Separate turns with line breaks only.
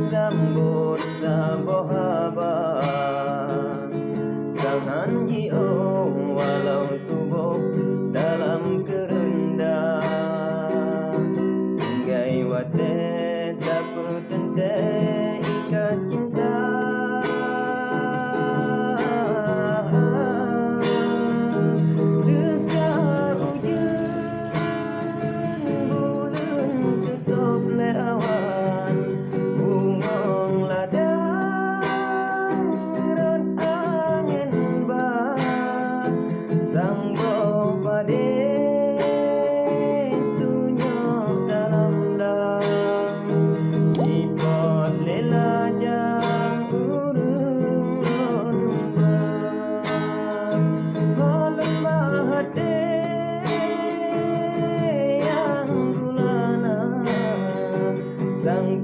sambut sabohaba Sang jio walau tubuh dalam kerendah Tinggai wate dapat tente ikat cinta Dekat hujan bulan tutup le awan Bungong ladang ron angin bah Sang bopade sunyok dalam dang Ipot lela jang urung lomba Lomba hati yang gulana Sang